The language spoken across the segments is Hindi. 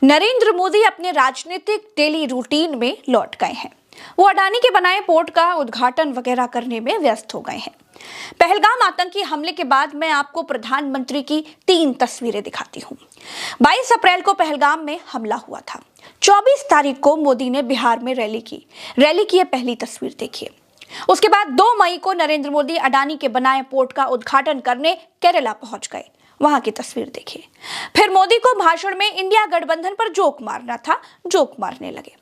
नरेंद्र मोदी अपने राजनीतिक डेली रूटीन में लौट गए हैं। वो अडानी के बनाए पोर्ट का उद्घाटन वगैरह करने में व्यस्त हो गए हैं। पहलगाम आतंकी हमले के बाद मैं आपको प्रधानमंत्री की 3 तस्वीरें दिखाती हूँ। 22 अप्रैल को पहलगाम में हमला हुआ था। 24 तारीख को मोदी ने बिहार में रैली की ये पहली तस्वीर देखिए। उसके बाद 2 मई को नरेंद्र मोदी अडानी के बनाए पोर्ट का उद्घाटन करने केरला पहुंच गए, वहां की तस्वीर देखिए। फिर मोदी को भाषण में इंडिया गठबंधन पर जोक मारना था, जोक मारने लगे।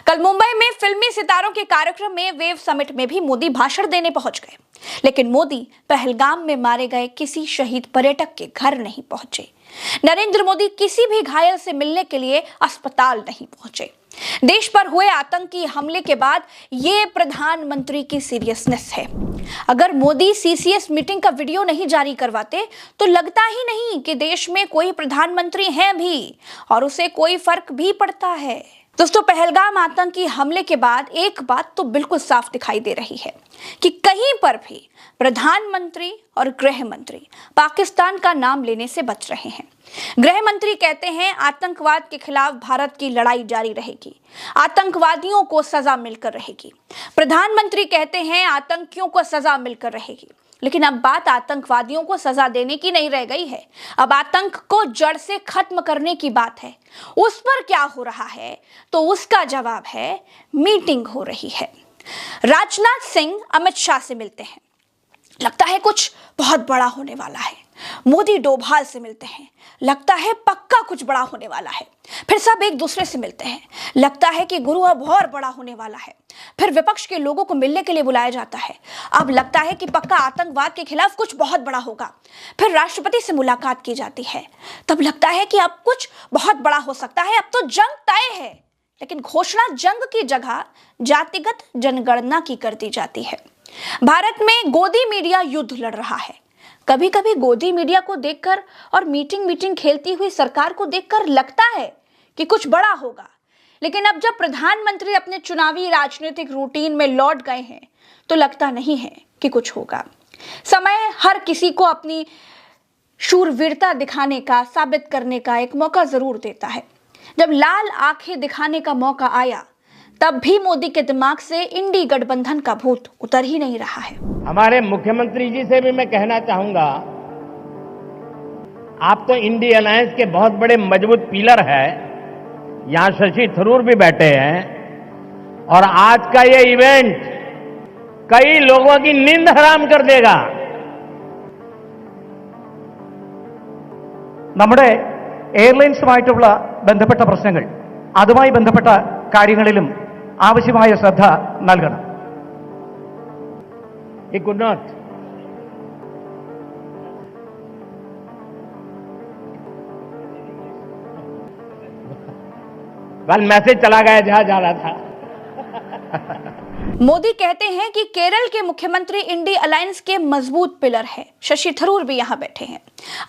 कल मुंबई में फिल्मी सितारों के कार्यक्रम में वेव समिट में भी मोदी भाषण देने पहुंच गए, लेकिन मोदी पहलगाम में मारे गए किसी शहीद पर्यटक के घर नहीं पहुंचे। नरेंद्र मोदी किसी भी घायल से मिलने के लिए अस्पताल नहीं पहुंचे। देश पर हुए आतंकी हमले के बाद ये प्रधानमंत्री की सीरियसनेस है। अगर मोदी सीसीएस मीटिंग का वीडियो नहीं जारी करवाते तो लगता ही नहीं कि देश में कोई प्रधानमंत्री है भी और उसे कोई फर्क भी पड़ता है। दोस्तों, पहलगाम आतंकी हमले के बाद एक बात तो बिल्कुल साफ दिखाई दे रही है कि कहीं पर भी प्रधानमंत्री और गृह मंत्री पाकिस्तान का नाम लेने से बच रहे हैं। गृह मंत्री कहते हैं आतंकवाद के खिलाफ भारत की लड़ाई जारी रहेगी, आतंकवादियों को सजा मिलकर रहेगी। प्रधानमंत्री कहते हैं आतंकियों को सजा मिलकर रहेगी। लेकिन अब बात आतंकवादियों को सजा देने की नहीं रह गई है, अब आतंक को जड़ से खत्म करने की बात है। उस पर क्या हो रहा है तो उसका जवाब है मीटिंग हो रही है। राजनाथ सिंह अमित शाह से मिलते हैं, लगता है कुछ बहुत बड़ा होने वाला है। मोदी डोभाल से मिलते हैं, लगता है पक्का कुछ बड़ा होने वाला है। फिर सब एक दूसरे से मिलते हैं, लगता है कि गुरु अब और बड़ा होने वाला है। फिर विपक्ष के लोगों को मिलने के लिए बुलाया जाता है, अब लगता है कि पक्का आतंकवाद के खिलाफ कुछ बहुत बड़ा होगा। फिर राष्ट्रपति से मुलाकात की जाती है, तब लगता है कि अब कुछ बहुत बड़ा हो सकता है, अब तो जंग तय है। लेकिन घोषणा जंग की जगह जातिगत जनगणना की कर दी जाती है। भारत में गोदी मीडिया युद्ध लड़ रहा है। कभी कभी गोदी मीडिया को देखकर और मीटिंग खेलती हुई सरकार को देखकर लगता है कि कुछ बड़ा होगा, लेकिन अब जब प्रधानमंत्री अपने चुनावी राजनीतिक रूटीन में लौट गए हैं तो लगता नहीं है कि कुछ होगा। समय हर किसी को अपनी शूरवीरता दिखाने का, साबित करने का एक मौका जरूर देता है। जब लाल आंखें दिखाने का मौका आया तब भी मोदी के दिमाग से इंडी गठबंधन का भूत उतर ही नहीं रहा है। हमारे मुख्यमंत्री जी से भी मैं कहना चाहूंगा, आप तो इंडी अलायंस के बहुत बड़े मजबूत पिलर है। यहां शशि थरूर भी बैठे हैं और आज का ये इवेंट कई लोगों की नींद हराम कर देगा। നമ്മുടെ എയർലൈൻസുമായിട്ടുള്ള ബന്ധപ്പെട്ട പ്രശ്നങ്ങൾ, അതുമായി ബന്ധപ്പെട്ട കാര്യങ്ങളിലും ആവശ്യമായ ശ്രദ്ധ നൽകണം. He could not. कल मैसेज चला गया जहां जा रहा था। मोदी कहते हैं कि केरल के मुख्यमंत्री इंडी अलायंस के मजबूत पिलर है। शशि थरूर भी यहां बैठे हैं।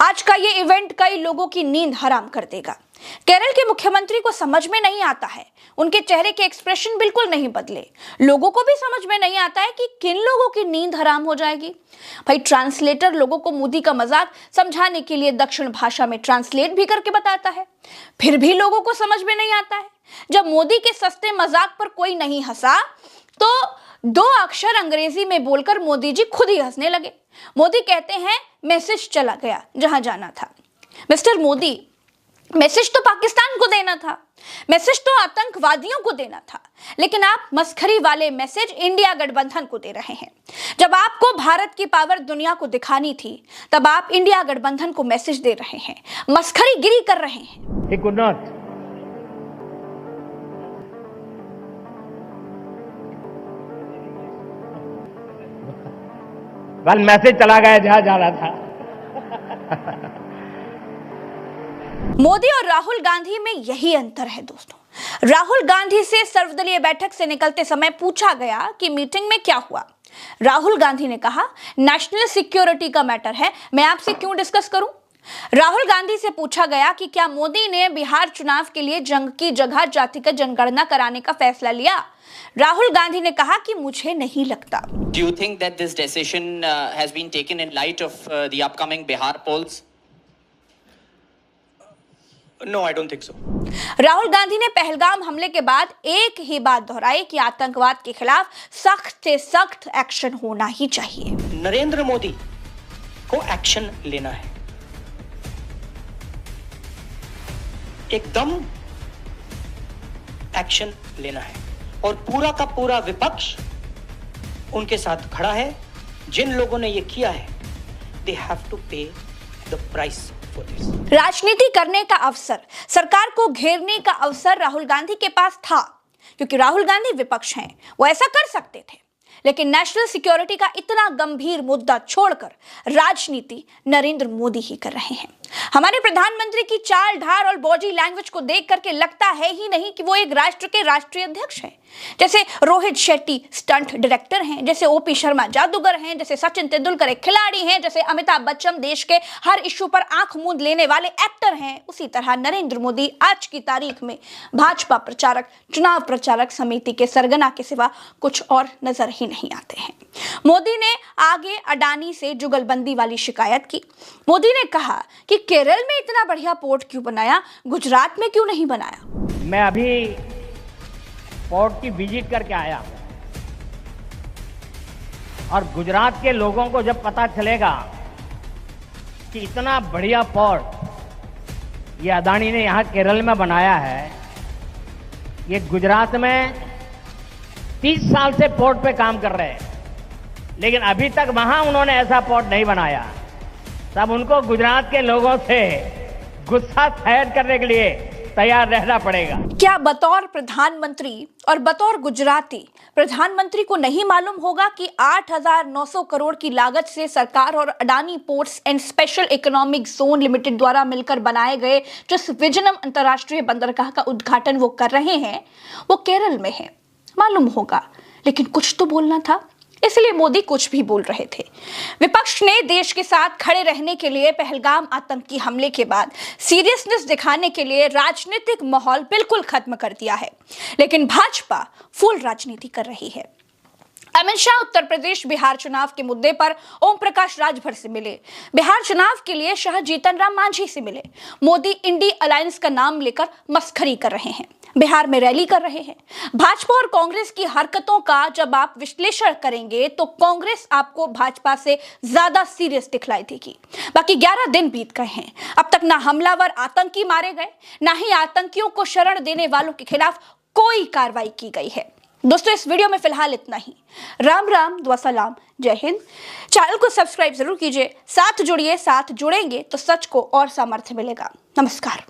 आज का ये इवेंट कई लोगों की नींद हराम कर देगा। केरल के मुख्यमंत्री को समझ में नहीं आता है, उनके चेहरे के एक्सप्रेशन बिल्कुल नहीं बदले। लोगों को भी समझ में नहीं आता है कि किन लोगों की नींद हराम हो जाएगी। भाई, ट्रांसलेटर लोगों को मोदी का मजाक समझाने के लिए दक्षिण भाषा में ट्रांसलेट भी करके बताता है, फिर भी लोगों को समझ में नहीं आता है। जब मोदी के सस्ते मजाक पर कोई नहीं हंसा तो 2 अक्षर अंग्रेजी में बोलकर मोदी जी खुद ही हंसने लगे। मोदी कहते हैं मैसेज चला गया जहां जाना था। मिस्टर मोदी, मैसेज तो पाकिस्तान को देना था, मैसेज तो आतंकवादियों को देना था, लेकिन आप मस्खरी वाले मैसेज इंडिया गठबंधन को दे रहे हैं। जब आपको भारत की पावर दुनिया को दिखानी थी तब आप इंडिया गठबंधन को मैसेज दे रहे हैं, मस्खरी गिरी कर रहे हैं। He could not. कल मैसेज चला गया जहां जा रहा था। मोदी और राहुल गांधी में यही अंतर है दोस्तों। राहुल गांधी से सर्वदलीय बैठक से निकलते समय पूछा गया कि मीटिंग में क्या हुआ। राहुल गांधी ने कहा, नेशनल सिक्योरिटी का मैटर है, मैं आपसे क्यों डिस्कस करूं। राहुल गांधी से पूछा गया कि क्या मोदी ने बिहार चुनाव के लिए जंग की जगह जातिगत जनगणना कराने का फैसला लिया। राहुल गांधी ने कहा कि मुझे नहीं लगता। Do you think that this decision has been taken in light of the upcoming Bihar polls? No, I don't think so. Rahul Gandhi ने पहलगाम हमले के बाद एक ही बात दोहराई कि आतंकवाद के खिलाफ सख्त से सख्त एक्शन होना ही चाहिए। नरेंद्र मोदी को एक्शन लेना है, एकदम एक्शन लेना है, और पूरा का पूरा विपक्ष उनके साथ खड़ा है। जिन लोगों ने ये किया है, they have to pay the price for this. राजनीति करने का अवसर, सरकार को घेरने का अवसर राहुल गांधी के पास था, क्योंकि राहुल गांधी विपक्ष हैं, वो ऐसा कर सकते थे। लेकिन नेशनल सिक्योरिटी का इतना गंभीर मुद्दा छोड़कर राजनीति नरेंद्र मोदी ही कर रहे हैं। हमारे प्रधानमंत्री की चाल ढाल और बॉडी लैंग्वेज को देख करके लगता है ही नहीं कि वो एक राष्ट्र के राष्ट्रीय अध्यक्ष हैं। जैसे रोहित शेट्टी स्टंट डायरेक्टर हैं, जैसे ओपी शर्मा जादूगर हैं, जैसे सचिन तेंदुलकर एक खिलाड़ी हैं, जैसे अमिताभ बच्चन देश के हर इश्यू पर आंख मूंद लेने वाले एक्टर हैं, उसी तरह नरेंद्र मोदी आज की तारीख में भाजपा प्रचारक, चुनाव प्रचारक समिति के सरगना के सिवा कुछ और नजर ही नहीं आते हैं। मोदी ने आगे अडानी से जुगलबंदी वाली शिकायत की। मोदी ने कहा कि केरल में इतना बढ़िया पोर्ट क्यों बनाया, गुजरात में क्यों नहीं बनाया। मैं अभी पोर्ट की विजिट करके आया और गुजरात के लोगों को जब पता चलेगा कि इतना बढ़िया पोर्ट ये अदानी ने यहां केरल में बनाया है, ये गुजरात में 30 साल से पोर्ट पे काम कर रहे हैं, लेकिन अभी तक वहां उन्होंने ऐसा पोर्ट नहीं बनाया, तब उनको गुजरात के लोगों से गुस्सा शायद करने के लिए तैयार रहना पड़ेगा। क्या बतौर प्रधानमंत्री और बतौर गुजराती प्रधानमंत्री को नहीं मालूम होगा कि 8,900 करोड़ की लागत से सरकार और Adani ports and special economic zone limited द्वारा मिलकर बनाए गए जिस विजनम अंतर्राष्ट्रीय बंदरगाह का उद्घाटन वो कर रहे हैं, वो केरल में है। मालूम होगा, लेकिन कुछ तो बोलना था, इसलिए मोदी कुछ भी बोल रहे थे। विपक्ष ने देश के साथ खड़े रहने के लिए पहलगाम आतंकी हमले के बाद सीरियसनेस दिखाने के लिए राजनीतिक माहौल बिल्कुल खत्म कर दिया है, लेकिन भाजपा फुल राजनीति कर रही है। अमित शाह उत्तर प्रदेश बिहार चुनाव के मुद्दे पर ओम प्रकाश राजभर से मिले, बिहार चुनाव के लिए शाह जीतन राम मांझी से मिले। मोदी इंडी अलायंस का नाम लेकर मस्खरी कर रहे हैं, बिहार में रैली कर रहे हैं। भाजपा और कांग्रेस की हरकतों का जब आप विश्लेषण करेंगे तो कांग्रेस आपको भाजपा से ज्यादा सीरियस दिखलाई देगी। बाकी 11 दिन बीत गए हैं, अब तक ना हमलावर आतंकी मारे गए, ना ही आतंकियों को शरण देने वालों के खिलाफ कोई कार्रवाई की गई है। दोस्तों, इस वीडियो में फिलहाल इतना ही। राम राम, दुआ सलाम, जय हिंद। चैनल को सब्सक्राइब जरूर कीजिए, साथ जुड़िए, साथ जुड़ेंगे तो सच को और सामर्थ्य मिलेगा। नमस्कार।